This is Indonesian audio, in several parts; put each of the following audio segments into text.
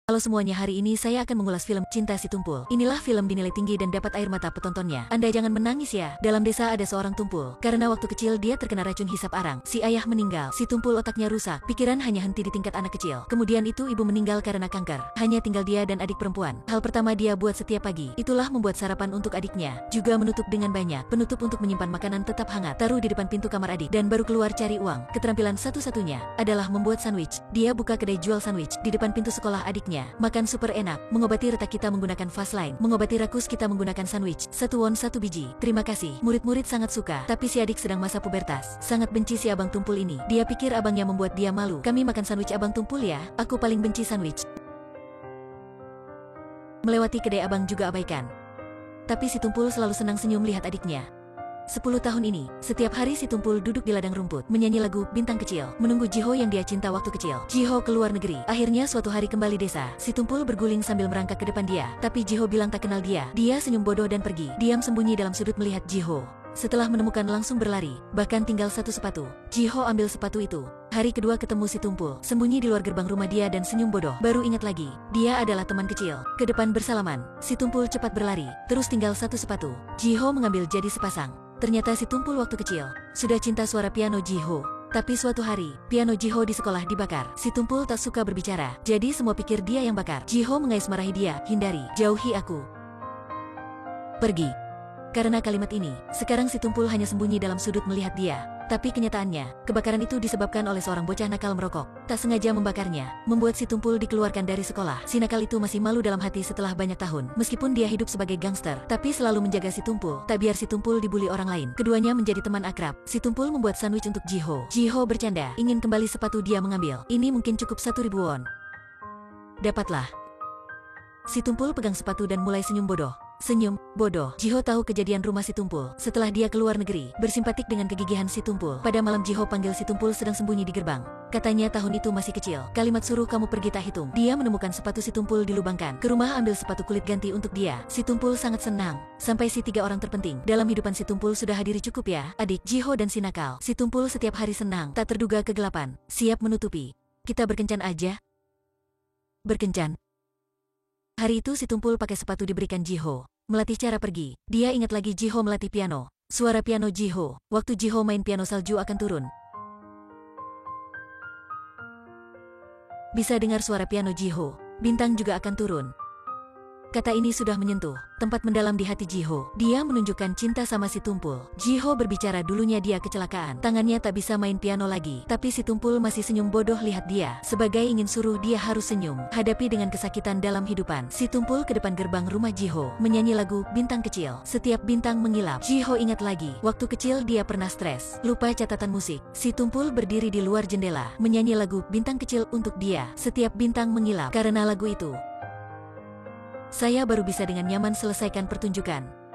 Halo semuanya, hari ini saya akan mengulas film Cinta Si Tumpul. Inilah film dinilai tinggi dan dapat air mata penontonnya. Anda jangan menangis ya. Dalam desa ada seorang tumpul. Karena waktu kecil dia terkena racun hisap arang. Si ayah meninggal. Si tumpul otaknya rusak. Pikiran hanya henti di tingkat anak kecil. Kemudian itu ibu meninggal karena kanker. Hanya tinggal dia dan adik perempuan. Hal pertama dia buat setiap pagi, itulah membuat sarapan untuk adiknya. Juga menutup dengan banyak penutup untuk menyimpan makanan tetap hangat. Taruh di depan pintu kamar adik. Dan baru keluar cari uang. Keterampilan satu-satunya adalah membuat sandwich. Dia buka kedai jual sandwich di depan pintu sekolah adiknya. Makan super enak, mengobati retak kita menggunakan Fastline, mengobati rakus kita menggunakan sandwich, 1 won 1 biji. Terima kasih. Murid-murid sangat suka, tapi si adik sedang masa pubertas. Sangat benci si abang tumpul ini. Dia pikir abangnya membuat dia malu. Kami makan sandwich abang tumpul ya, aku paling benci sandwich. Melewati kedai abang juga abaikan. Tapi si tumpul selalu senang senyum lihat adiknya. 10 tahun ini, setiap hari si tumpul duduk di ladang rumput, menyanyi lagu Bintang Kecil, menunggu Jiho yang dia cinta waktu kecil. Jiho keluar negeri. Akhirnya suatu hari kembali desa. Si tumpul berguling sambil merangkak ke depan dia, tapi Jiho bilang tak kenal dia. Dia senyum bodoh dan pergi. Diam sembunyi dalam sudut melihat Jiho. Setelah menemukan langsung berlari, bahkan tinggal satu sepatu. Jiho ambil sepatu itu. Hari kedua ketemu si tumpul, sembunyi di luar gerbang rumah dia dan senyum bodoh. Baru ingat lagi, dia adalah teman kecil. Ke depan bersalaman, si tumpul cepat berlari, terus tinggal satu sepatu. Jiho mengambil jadi sepasang. Ternyata si tumpul waktu kecil sudah cinta suara piano Jiho. Tapi suatu hari, piano Jiho di sekolah dibakar. Si tumpul tak suka berbicara, jadi semua pikir dia yang bakar. Jiho mengais marahi dia, hindari, jauhi aku. Pergi. Karena kalimat ini, sekarang si tumpul hanya sembunyi dalam sudut melihat dia. Tapi kenyataannya, kebakaran itu disebabkan oleh seorang bocah nakal merokok. Tak sengaja membakarnya, membuat si tumpul dikeluarkan dari sekolah. Si nakal itu masih malu dalam hati setelah banyak tahun. Meskipun dia hidup sebagai gangster, tapi selalu menjaga si tumpul, tak biar si tumpul dibully orang lain. Keduanya menjadi teman akrab. Si tumpul membuat sandwich untuk Jiho. Jiho bercanda, ingin kembali sepatu dia mengambil. Ini mungkin cukup 1.000 won. Dapatlah. Si tumpul pegang sepatu dan mulai senyum bodoh. Senyum, bodoh. Jiho tahu kejadian rumah si tumpul. Setelah dia keluar negeri, bersimpatik dengan kegigihan si tumpul. Pada malam Jiho panggil si tumpul sedang sembunyi di gerbang. Katanya tahun itu masih kecil. Kalimat suruh kamu pergi tak hitung. Dia menemukan sepatu si tumpul dilubangkan. Ke rumah ambil sepatu kulit ganti untuk dia. Si tumpul sangat senang. Sampai si 3 orang terpenting dalam hidupan si tumpul sudah hadiri cukup ya. Adik, Jiho dan si nakal. Si tumpul setiap hari senang. Tak terduga kegelapan. Siap menutupi. Kita berkencan aja. Berkencan. Hari itu si tumpul pakai sepatu diberikan Jiho. Melatih cara pergi. Dia ingat lagi Jiho melatih piano. Suara piano Jiho. Waktu Jiho main piano salju akan turun. Bisa dengar suara piano Jiho. Bintang juga akan turun. Kata ini sudah menyentuh tempat mendalam di hati Jiho. Dia menunjukkan cinta sama si tumpul. Jiho berbicara dulunya dia kecelakaan. Tangannya tak bisa main piano lagi. Tapi si tumpul masih senyum bodoh lihat dia. Sebagai ingin suruh dia harus senyum. Hadapi dengan kesakitan dalam hidupan. Si tumpul ke depan gerbang rumah Jiho. Menyanyi lagu Bintang Kecil. Setiap bintang mengilap. Jiho ingat lagi. Waktu kecil dia pernah stres. Lupa catatan musik. Si tumpul berdiri di luar jendela. Menyanyi lagu Bintang Kecil untuk dia. Setiap bintang mengilap. Karena lagu itu, saya baru bisa dengan nyaman selesaikan pertunjukan.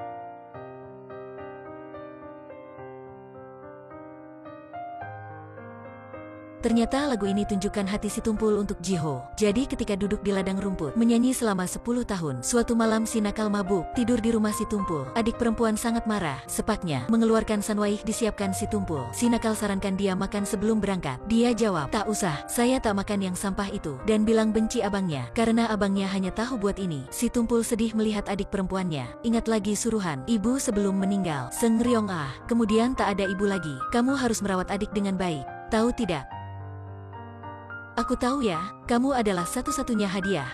Ternyata lagu ini tunjukkan hati si tumpul untuk Jiho. Jadi ketika duduk di ladang rumput, menyanyi selama 10 tahun. Suatu malam si nakal mabuk, tidur di rumah si tumpul. Adik perempuan sangat marah. Sepaknya, mengeluarkan sanwaih disiapkan si tumpul. Si nakal sarankan dia makan sebelum berangkat. Dia jawab, tak usah, saya tak makan yang sampah itu. Dan bilang benci abangnya, karena abangnya hanya tahu buat ini. Si tumpul sedih melihat adik perempuannya. Ingat lagi suruhan ibu sebelum meninggal. Sengriong ah, kemudian tak ada ibu lagi. Kamu harus merawat adik dengan baik. Tahu tidak? Aku tahu ya, kamu adalah satu-satunya hadiah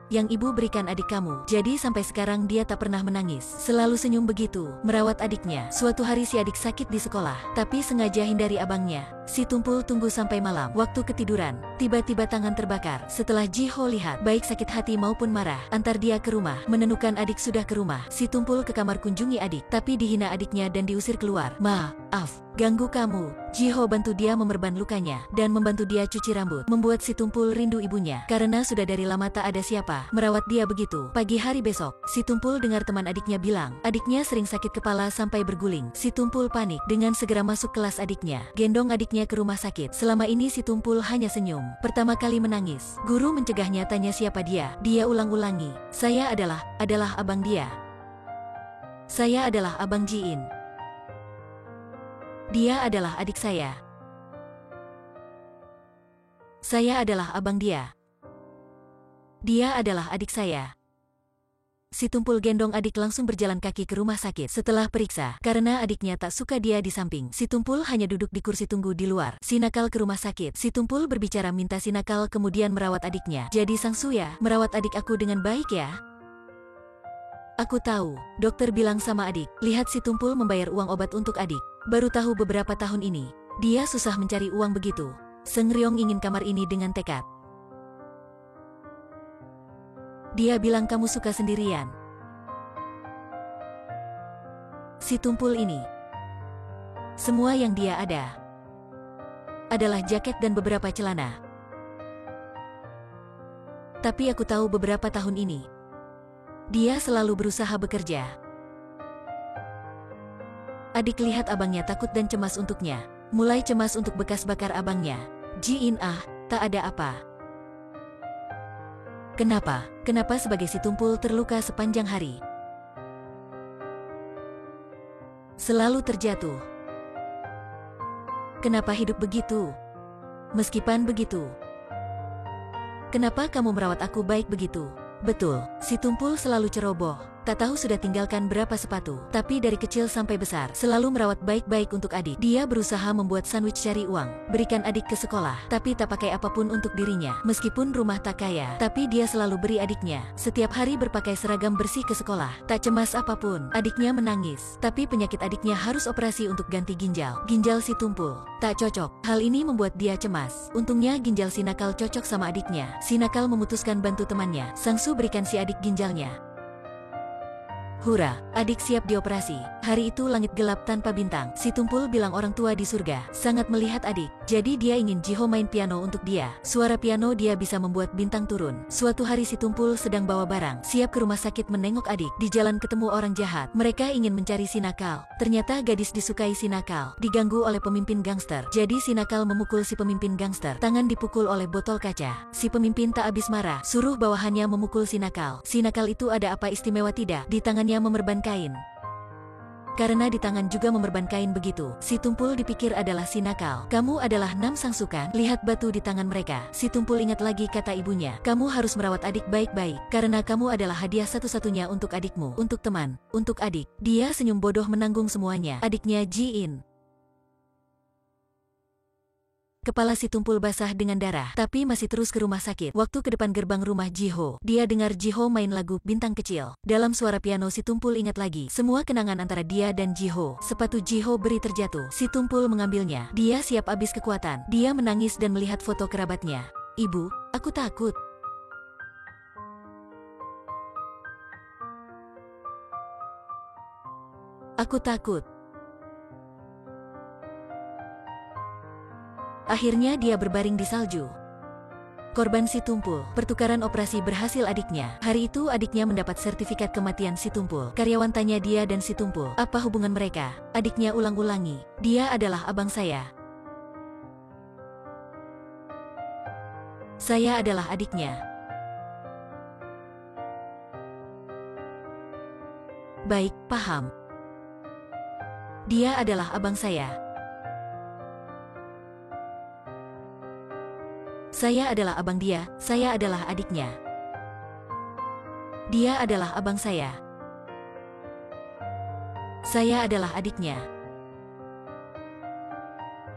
yang ibu berikan adik kamu. Jadi sampai sekarang dia tak pernah menangis. Selalu senyum begitu, merawat adiknya. Suatu hari si adik sakit di sekolah, tapi sengaja hindari abangnya. Si tumpul tunggu sampai malam. Waktu ketiduran, tiba-tiba tangan terbakar. Setelah Jiho lihat, baik sakit hati maupun marah, antar dia ke rumah. Menemukan adik sudah ke rumah. Si tumpul ke kamar kunjungi adik, tapi dihina adiknya dan diusir keluar. Maaf, ganggu kamu. Jiho bantu dia memerban lukanya, dan membantu dia cuci rambut. Membuat si tumpul rindu ibunya, karena sudah dari lama tak ada siapa merawat dia begitu. Pagi hari besok, si tumpul dengar teman adiknya bilang, adiknya sering sakit kepala sampai berguling. Si tumpul panik, dengan segera masuk kelas adiknya. Gendong adiknya ke rumah sakit. Selama ini si tumpul hanya senyum. Pertama kali menangis. Guru mencegahnya tanya siapa dia. Dia ulang-ulangi, saya adalah abang dia. Saya adalah abang Jiin. Dia adalah adik saya. Saya adalah abang dia. Dia adalah adik saya. Si Tumpul gendong adik langsung berjalan kaki ke rumah sakit. Setelah periksa, karena adiknya tak suka dia di samping, si Tumpul hanya duduk di kursi tunggu di luar. Si Nakal ke rumah sakit. Si Tumpul berbicara minta si Nakal kemudian merawat adiknya. Jadi Sang Suya, merawat adik aku dengan baik ya. Aku tahu, dokter bilang sama adik. Lihat si Tumpul membayar uang obat untuk adik. Baru tahu beberapa tahun ini, dia susah mencari uang begitu. Seng Ryong ingin kamar ini dengan tekad. Dia bilang kamu suka sendirian. Si Tumpul ini, semua yang dia ada adalah jaket dan beberapa celana. Tapi aku tahu beberapa tahun ini, dia selalu berusaha bekerja. Adik lihat abangnya takut dan cemas untuknya. Mulai cemas untuk bekas bakar abangnya. Ji In tak ada apa. Kenapa? Kenapa sebagai si Tumpul terluka sepanjang hari? Selalu terjatuh. Kenapa hidup begitu? Meskipun begitu, kenapa kamu merawat aku baik begitu? Betul, si Tumpul selalu ceroboh. Tak tahu sudah tinggalkan berapa sepatu. Tapi dari kecil sampai besar, selalu merawat baik-baik untuk adik. Dia berusaha membuat sandwich cari uang, berikan adik ke sekolah. Tapi tak pakai apapun untuk dirinya. Meskipun rumah tak kaya, tapi dia selalu beri adiknya. Setiap hari berpakai seragam bersih ke sekolah. Tak cemas apapun. Adiknya menangis. Tapi penyakit adiknya harus operasi untuk ganti ginjal. Ginjal si Tumpul tak cocok. Hal ini membuat dia cemas. Untungnya ginjal si Nakal cocok sama adiknya. Si Nakal memutuskan bantu temannya. Sang Su berikan si adik ginjalnya. Hura, adik siap dioperasi. Hari itu langit gelap tanpa bintang. Si Tumpul bilang orang tua di surga sangat melihat adik. Jadi dia ingin Jiho main piano untuk dia. Suara piano dia bisa membuat bintang turun. Suatu hari si Tumpul sedang bawa barang, siap ke rumah sakit menengok adik. Di jalan ketemu orang jahat. Mereka ingin mencari si Nakal. Ternyata gadis disukai si Nakal. Diganggu oleh pemimpin gangster. Jadi si Nakal memukul si pemimpin gangster. Tangan dipukul oleh botol kaca. Si pemimpin tak habis marah. Suruh bawahannya memukul si Nakal. Si Nakal itu ada apa istimewa tidak? Di tangan memerban kain. Karena di tangan juga memerban kain begitu, si Tumpul dipikir adalah si Nakal. Kamu adalah Nam Sangsu kan? Lihat batu di tangan mereka. Si Tumpul ingat lagi kata ibunya. Kamu harus merawat adik baik-baik. Karena kamu adalah hadiah satu-satunya untuk adikmu. Untuk teman. Untuk adik. Dia senyum bodoh menanggung semuanya. Adiknya Ji In. Kepala si Tumpul basah dengan darah, tapi masih terus ke rumah sakit. Waktu ke depan gerbang rumah Jiho, dia dengar Jiho main lagu Bintang Kecil. Dalam suara piano si Tumpul ingat lagi semua kenangan antara dia dan Jiho. Sepatu Jiho beri terjatuh. Si Tumpul mengambilnya. Dia siap habis kekuatan. Dia menangis dan melihat foto kerabatnya. Ibu, aku takut. Aku takut. Akhirnya dia berbaring di salju. Korban si Tumpul. Pertukaran operasi berhasil adiknya. Hari itu adiknya mendapat sertifikat kematian si Tumpul. Karyawan tanya dia dan si Tumpul, apa hubungan mereka? Adiknya ulang-ulangi, dia adalah abang saya. Saya adalah adiknya. Baik, paham. Dia adalah abang saya. Saya adalah abang dia, saya adalah adiknya. Dia adalah abang saya. Saya adalah adiknya.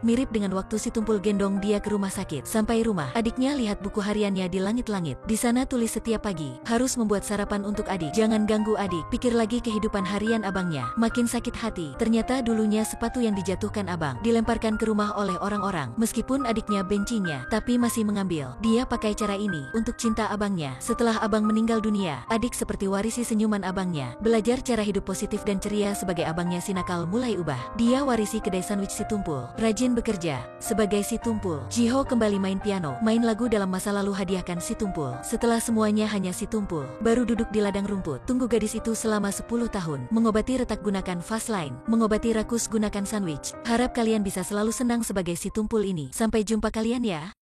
Mirip dengan waktu si Tumpul gendong dia ke rumah sakit. Sampai rumah, adiknya lihat buku hariannya di langit-langit. Di sana tulis setiap pagi, harus membuat sarapan untuk adik. Jangan ganggu adik. Pikir lagi kehidupan harian abangnya. Makin sakit hati. Ternyata dulunya sepatu yang dijatuhkan abang, dilemparkan ke rumah oleh orang-orang. Meskipun adiknya bencinya, tapi masih mengambil. Dia pakai cara ini untuk cinta abangnya. Setelah abang meninggal dunia, adik seperti warisi senyuman abangnya. Belajar cara hidup positif dan ceria sebagai abangnya si Nakal mulai ubah. Dia warisi kedai sandwich si Tumpul. Rajin bekerja sebagai si Tumpul. Jiho kembali main piano, main lagu dalam masa lalu hadiahkan si Tumpul. Setelah semuanya hanya si Tumpul, baru duduk di ladang rumput. Tunggu gadis itu selama 10 tahun. Mengobati retak gunakan fast line, mengobati rakus gunakan sandwich. Harap kalian bisa selalu senang sebagai si Tumpul ini. Sampai jumpa kalian ya.